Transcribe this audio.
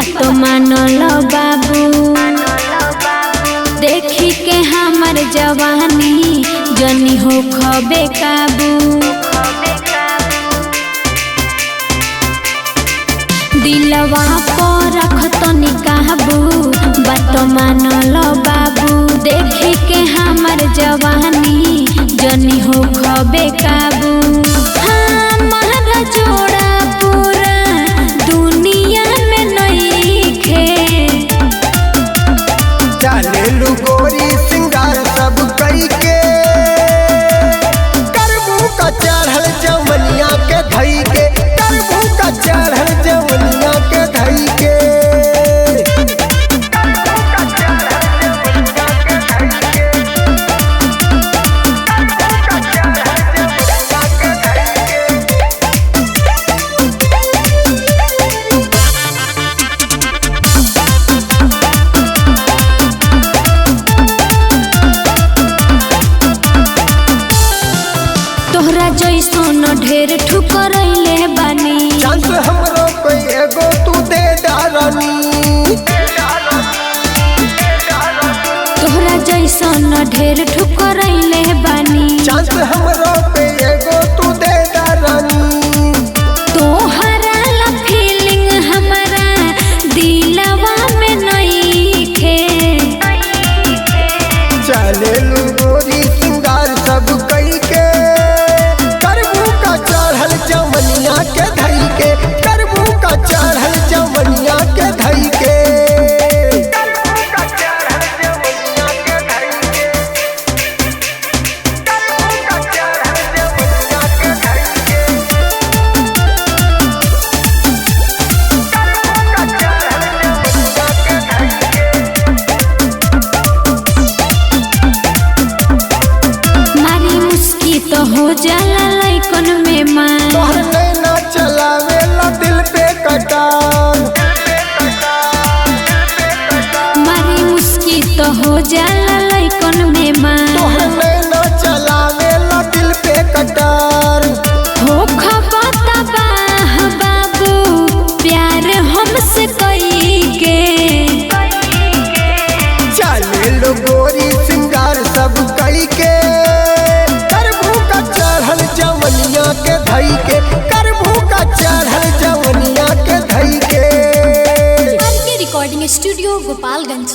बात मानल बाबू, देखी के हमर जवानी जनी हो खबे काबू। दिलवा पर रखत निकाबू, बात मानल बाबू, देखी के हमर जवानी जनी हो खबे काबू। हमारा जोड़ा पूरा दुनिया में नइखे। चलेलू गोरी सिंगार सब कई के, करबू का चढ़ल जवनिया के धई के, करबू का चढ़ल जवनिया के धई के। तोहरा जैसन ढेर ठुकरैले बानी, चांस हमरो कोई एगो तू दे डारनी। तोहरा जैसन ढेर ठुकरैले बानी, चांस हमरो पे एगो तू दे डारनी। तोहरा ला फीलिंग हमारा दिलवा में नइखे। चलेलू गोरी सिंगार सब कई के, करबू का चढ़ल जवनिया के धई के, करबू का चढ़ल जवनिया के धई के। मारी मुस्की तो हो जाला लइकन में मान, तोहर नैना चलावेला दिल पे कटार। मारी मुस्की तो हो जाला लइकन में मान। तोहर नैना चलावेला दिल पे कटार। हो खबता बाह बाबू, प्यार हमसे कइके। चलेलू गोरी सिंगार सब कई के, करबू का चढ़ल जवनिया के धई के, करबू का चढ़ल जवनिया के धई के। Recording studio Gopalganj.